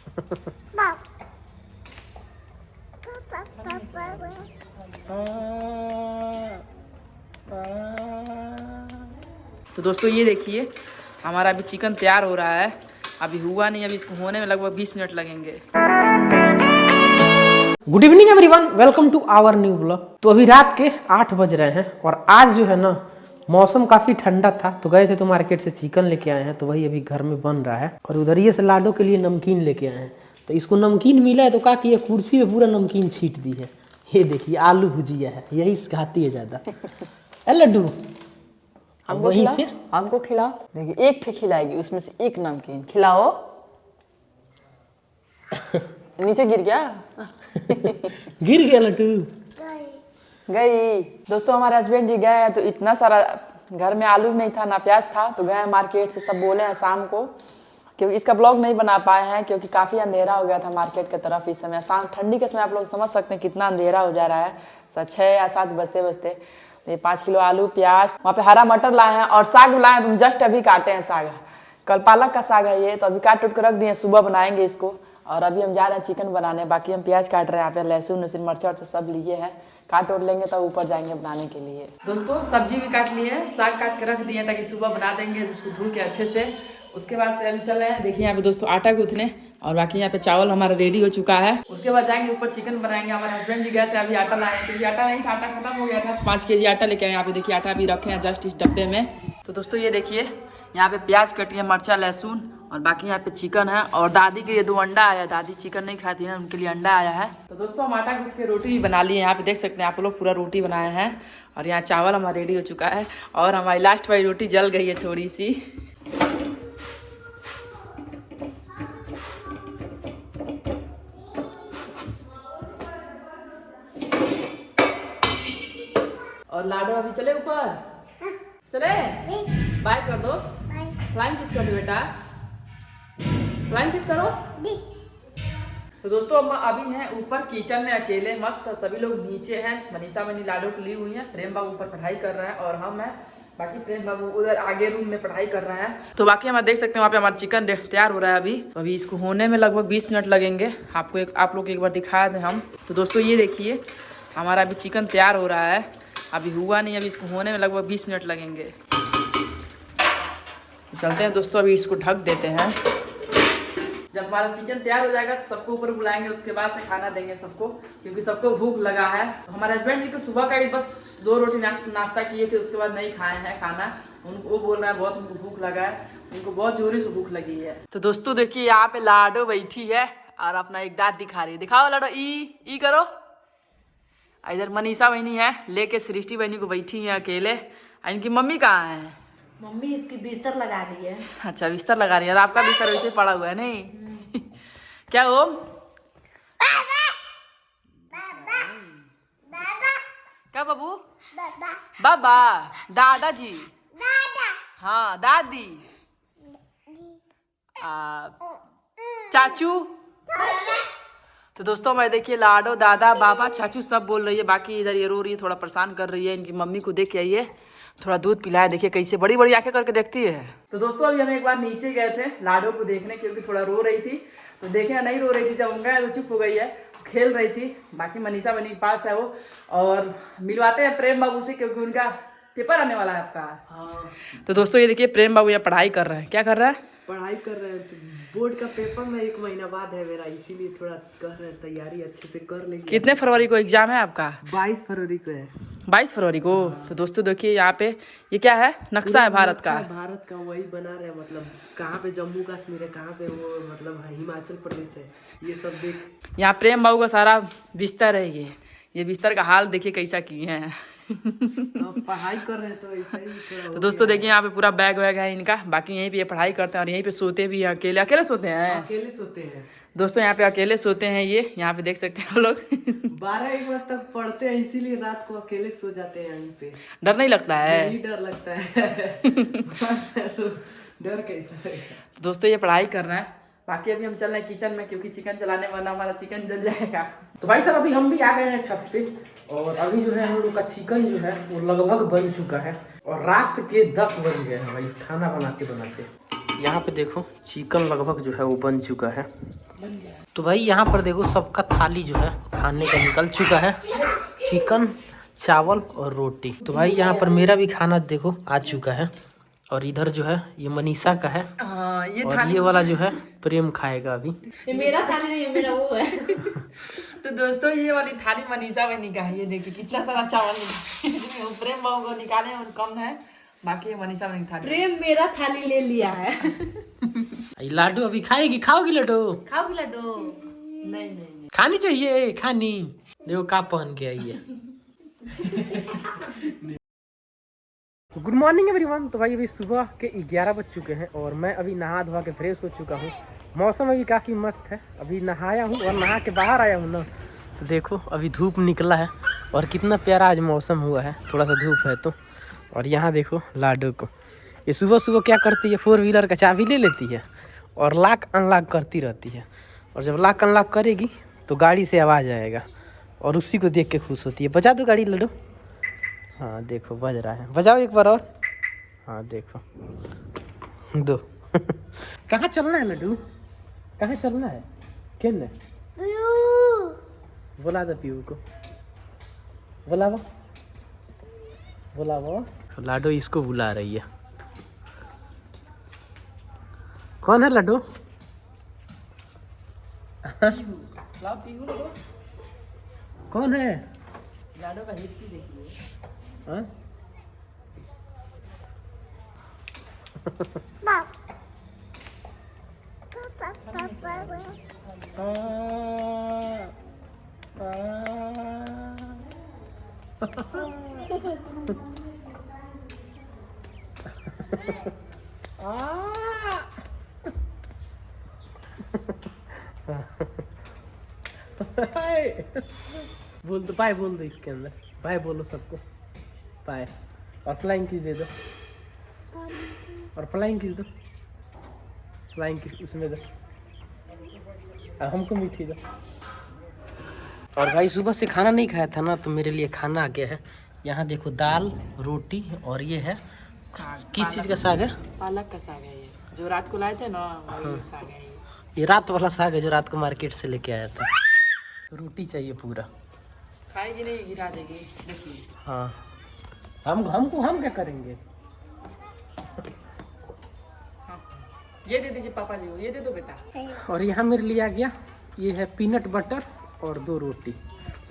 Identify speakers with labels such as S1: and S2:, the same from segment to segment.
S1: तो दोस्तों ये देखिए हमारा अभी चिकन तैयार हो रहा है, अभी हुआ नहीं, अभी इसको होने में लगभग 20 मिनट लगेंगे।
S2: Good evening everyone, welcome to our new blog. तो अभी रात के 8 बज रहे हैं और आज जो है ना मौसम काफ़ी ठंडा था, तो गए थे तो मार्केट से चिकन लेके आए हैं, तो वही अभी घर में बन रहा है। और उधर ये से लाडो के लिए नमकीन लेके आए हैं, तो इसको नमकीन मिला है तो का कि ये कुर्सी में पूरा नमकीन छीट दी है। ये देखिए आलू भुजिया है, यही खाती है ज़्यादा। ए लड्डू वहीं से
S1: हमको खिलाओ, देखिए एक ठे खिलाएगी, उसमें से एक नमकीन खिलाओ। नीचे गिर गया
S2: गिर गया लड्डू
S1: गई। दोस्तों हमारे हस्बैंड जी गए हैं, तो इतना सारा घर में आलू नहीं था ना प्याज था, तो गए मार्केट से, सब बोले हैं शाम को, क्योंकि इसका ब्लॉग नहीं बना पाए हैं क्योंकि काफ़ी अंधेरा हो गया था मार्केट की तरफ। इस समय शाम ठंडी के समय आप लोग समझ सकते हैं कितना अंधेरा हो जा रहा है, 6 या 7 बजते बजते। तो ये 5 किलो आलू प्याज, वहाँ पे हरा मटर लाए हैं और साग लाए हैं, तुम जस्ट अभी काटे हैं साग, कल पालक का साग है ये, तो अभी काट उट कर रख दिए, सुबह बनाएंगे इसको। और अभी हम जा रहे हैं चिकन बनाने, बाकी हम प्याज काट रहे हैं, यहाँ पे लहसुन वहसुन मर्चा वर्चा सब लिए हैं, काट उठ लेंगे तब ऊपर जाएंगे बनाने के लिए। दोस्तों सब्जी भी काट ली है, साग काट के रख दिए ताकि सुबह बना देंगे उसको धुल के अच्छे से। उसके बाद से अभी चल रहे हैं, देखिए यहाँ पे दोस्तों आटा गूंथने, और बाकी यहाँ पे चावल हमारा रेडी हो चुका है। उसके बाद जाएंगे ऊपर चिकन बनाएंगे। हमारे हस्बैंड जी गए थे अभी आटा लाए, क्योंकि आटा नहीं था, आटा खत्म हो गया था। 5 केजी आटा लेके आए, यहाँ पे देखिए आटा भी रखे हैं जस्ट इस डब्बे में। तो दोस्तों ये देखिए यहाँ पे प्याज कटी है, मर्चा लहसुन, और बाकी यहाँ पे चिकन है। और दादी के लिए 2 अंडा आया, दादी चिकन नहीं खाती है, उनके लिए अंडा आया है। तो दोस्तों हम आटा गूंथ के रोटी भी बना लिए, यहाँ पे देख सकते हैं आप लोग, पूरा रोटी बनाए हैं। और यहाँ चावल हमारा रेडी हो चुका है, और हमारी लास्ट वाली रोटी जल गई है थोड़ी सी। और लाडो अभी चले ऊपर, चले बाय कर दो, फ्लाइंग किस कर दो बेटा, फ्लाइंग किस करो। तो दोस्तों हम अभी हैं ऊपर किचन में अकेले, मस्त सभी लोग नीचे हैं। मनीषा मनी लाडो को ली हुई है, प्रेम बाबू ऊपर पढ़ाई कर रहा है और हम हैं, बाकी प्रेम बाबू उधर आगे रूम में पढ़ाई कर रहे हैं। तो बाकी हम देख सकते हैं वहाँ पे हमारा चिकन तैयार हो रहा है अभी, तो अभी इसको होने में लगभग 20 मिनट लगेंगे। आप लोग एक बार दिखा दें हम। तो दोस्तों ये देखिए हमारा अभी चिकन तैयार हो रहा है, अभी हुआ नहीं, अभी इसको होने में लगभग 20 मिनट लगेंगे। तो चलते हैं दोस्तों, अभी इसको ढक देते हैं। जब हमारा चिकन तैयार हो जाएगा तो सबको ऊपर बुलाएंगे, उसके बाद से खाना देंगे सबको, क्योंकि सबको भूख लगा है। तो हमारे हस्बैंड जी तो सुबह का ही बस 2 रोटी नाश्ता किए थे, उसके बाद नहीं खाए हैं खाना। उनको वो बोल रहा है बहुत उनको भूख लगा है, उनको बहुत जोरी से भूख लगी है। तो दोस्तों देखिए यहाँ पे लाडो बैठी है और अपना एक दांत दिखा रही है, दिखाओ लाडो, ई करो। इधर मनीषा बहनी है लेके सृष्टि बहनी को बैठी है अकेले। इनकी मम्मी कहाँ है?
S3: मम्मी इसकी बिस्तर लगा रही है।
S1: अच्छा बिस्तर लगा रही है, और आपका बिस्तर वैसे पड़ा हुआ है नहीं? क्या हो क्या बाबू? बाबा दादाजी, हाँ दादी, चाचू। तो दोस्तों मैं देखिए लाडो दादा बाबा चाचू सब बोल रही है, बाकी इधर ये रो रही है, थोड़ा परेशान कर रही है। इनकी मम्मी को देख के आइए, थोड़ा दूध पिलाया, देखिए कैसे बड़ी बड़ी आंखें करके देखती है। तो दोस्तों अभी हम एक बार नीचे गए थे लाडो को देखने, क्योंकि थोड़ा रो रही थी, तो देखे नहीं रो रही थी, जब हम गए तो चुप हो गई है, खेल रही थी। बाकी मनीषा बनी के पास है वो, और मिलवाते हैं प्रेम बाबू से, क्योंकि उनका पेपर आने वाला है आपका। हाँ। तो दोस्तों ये देखिए प्रेम बाबू यहाँ पढ़ाई कर रहे हैं। क्या कर रहे हैं?
S4: पढ़ाई कर रहे हैं, तो बोर्ड का पेपर में 1 महीना बाद है मेरा, इसीलिए थोड़ा कर रहे हैं, तैयारी अच्छे से कर लेंगे।
S1: कितने फरवरी को एग्जाम है आपका?
S4: 22 फरवरी को है।
S1: 22 फरवरी को। तो दोस्तों देखिए यहाँ पे ये क्या है, नक्शा है भारत का।
S4: भारत का वही बना रहे हैं, मतलब कहाँ पे जम्मू कश्मीर है, कहाँ पे वो मतलब हिमाचल प्रदेश है, ये सब देख।
S1: यहाँ प्रेम बाबू का सारा बिस्तर है, ये बिस्तर का हाल देखिए कैसा किए हैं।
S4: पढ़ाई कर रहे हैं तो ऐसा ही थोड़ा।
S1: तो दोस्तों देखिए यहाँ पे पूरा बैग वैग है इनका, बाकी यहीं पे ये पढ़ाई करते हैं और यहीं पे सोते भी हैं, अकेले सोते हैं।
S4: अकेले सोते हैं
S1: दोस्तों, यहाँ पे अकेले सोते हैं ये, यहाँ पे देख सकते हैं लोग
S4: 12-1 बजे तक पढ़ते हैं, इसीलिए रात को अकेले सो जाते हैं यहीं पे।
S1: डर नहीं लगता है?
S4: नहीं डर लगता है तो डर कैसा है।
S1: दोस्तों ये पढ़ाई कर रहे हैं, बाकी अभी हम चल रहे हैं किचन में, क्योंकि चिकन चलाने वाला हमारा चिकन जल जाएगा।
S2: तो भाई साहब अभी हम भी आ गए हैं छत पे, और अभी जो है हम लोग का चिकन जो है वो लगभग बन चुका है, और रात के 10 बज गए हैं भाई खाना बनाते बनाते। यहाँ पे देखो चिकन लगभग जो है वो बन चुका है, तो भाई यहाँ पर देखो सबका थाली जो है खाने का निकल चुका है, चिकन, चावल और रोटी। तो भाई यहाँ पर मेरा भी खाना देखो आ चुका है, और इधर जो है ये मनीषा का है,
S1: ये
S2: और ये वाला जो है प्रेम खाएगा अभी।
S3: ये मेरा थाली नहीं है, मेरा वो है।
S1: तो दोस्तों ये वाली थाली मनीषा में निकाली है, देखिए कितना सारा चावल निकाले। वो प्रेम बाबू को निकाले और कम है, बाकी ये मनीषा में थाली।
S3: प्रेम मेरा थाली ले लिया है।
S2: ये लाडू अभी खाएगी, खाओगी लाडू?
S3: खाओगी लड्डू?
S1: नहीं नहीं
S2: खानी चाहिए, खानी। देखो का पहन के आई है। Good morning everyone. तो भाई अभी सुबह के 11 बज चुके हैं और मैं अभी नहा धोवा के फ्रेश हो चुका हूँ। मौसम अभी काफ़ी मस्त है। अभी नहाया हूँ और नहा के बाहर आया हूँ ना, तो देखो अभी धूप निकला है और कितना प्यारा आज मौसम हुआ है। थोड़ा सा धूप है तो। और यहाँ देखो लाडू को, ये सुबह सुबह क्या करती है, 4 व्हीलर का चाबी ले लेती है और लॉक अनलॉक करती रहती है। और जब लॉक अनलॉक करेगी तो गाड़ी से आवाज़ आएगा और उसी को देख के खुश होती है। बजा दो गाड़ी लाडू। हाँ देखो बज रहा है, बजाओ एक बार और। हाँ देखो दो। कहाँ चलना है लाडू, कहाँ चलना है? खेलने बुला दो पीयू को, बुलावा बुलावा। लाडो इसको बुला रही है। कौन है लाडो?
S1: लाओ पीहू लो।
S2: कौन है?
S1: लाडो का हिप्पी देखिए।
S2: हाँ? बोल दो, बाय बोल दो इसके अंदर, बाय बोलो सबको, बाय। और फ्लाइंग किस दे दो, और फ्लाइंग किस दो, फ्लाइंग किस उसमें दो, और हमको मीठी दो। और भाई सुबह से खाना नहीं खाया था ना, तो मेरे लिए खाना आ गया है। यहाँ देखो दाल, रोटी और ये है किस चीज़ का साग है?
S1: पालक का साग है ये, जो रात को लाए थे ना वही साग है
S2: ये रात वाला साग है जो रात को मार्केट से लेके आया था। रोटी चाहिए पूरा।
S1: खाएगी नहीं, गिरा देगी देखिए।
S2: हाँ हम क्या करेंगे?
S1: ये दे दीजिए पापा जी को, ये दे दो बेटा।
S2: और यहाँ मेरे लिए आ गया ये है पीनट बटर और 2 रोटी।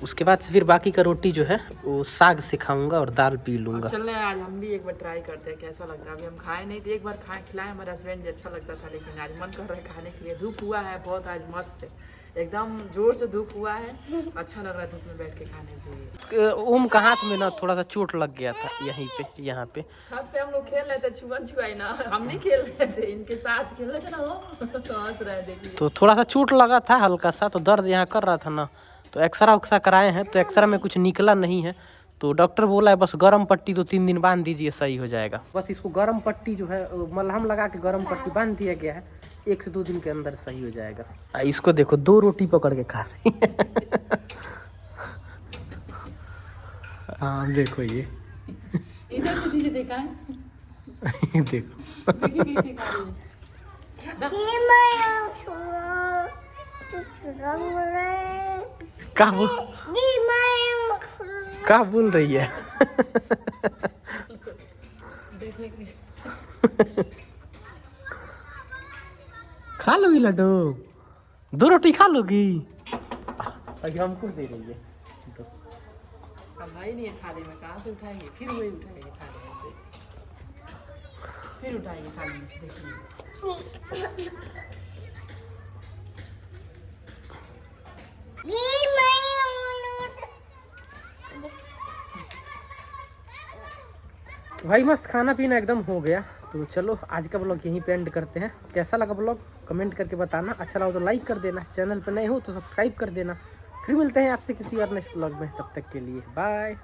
S2: उसके बाद से फिर बाकी का रोटी जो है वो साग से खाऊंगा और दाल पी लूंगा।
S1: चल रहे हैं आज हम भी एक बार ट्राई करते हैं कैसा लगता है। अभी हम खाए नहीं थे, एक बार खिलाए हमारे हस्बैंड जी, अच्छा लगता था, लेकिन आज मन कर रहा है खाने के लिए। धूप हुआ है बहुत आज, मस्त है एकदम जोर से धूप हुआ है, अच्छा लग रहा है धूप में बैठ के खाने से।
S2: ओम का हाथ में ना थोड़ा सा चोट लग गया था यहीं पे, यहाँ पे
S1: छत पे हम लोग खेल रहे थे, छुआई ना, हम नहीं खेल रहे थे, इनके साथ खेल रहे थे ना, वो तो हंस रहे देखिए।
S2: तो थोड़ा सा चोट लगा था हल्का सा, तो दर्द यहाँ कर रहा था ना, तो एक्सरा उक्सरा कराए हैं, तो एक्सरा में कुछ निकला नहीं है। तो डॉक्टर बोला है बस गरम पट्टी 2-3 दिन बांध दीजिए, सही हो जाएगा। बस इसको गरम पट्टी जो है मलहम लगा के गरम पट्टी बांध दिया गया है, 1 से 2 दिन के अंदर सही हो जाएगा। इसको देखो 2 रोटी पकड़ के खा रही है। हाँ देखो ये
S1: इधर से दीजिए, देखा है
S2: देखो
S1: देखिए कैसे खा रही है।
S2: क्या बोल रही है? खा लोगी लड्डू, 2 रोटी खा लोगी? अभी हमको दे रही है।
S1: अब भाई नहीं है थाली में, कहाँ से उठाएंगे? फिर वही उठाएंगे थाली में से, फिर उठाएंगे थाली में से, देखिए।
S2: भाई मस्त खाना पीना एकदम हो गया। तो चलो आज का ब्लॉग यहीं पे एंड करते हैं। कैसा लगा ब्लॉग कमेंट करके बताना, अच्छा लगा तो लाइक कर देना, चैनल पर नए हो तो सब्सक्राइब कर देना। फिर मिलते हैं आपसे किसी और नेक्स्ट ब्लॉग में, तब तक के लिए बाय।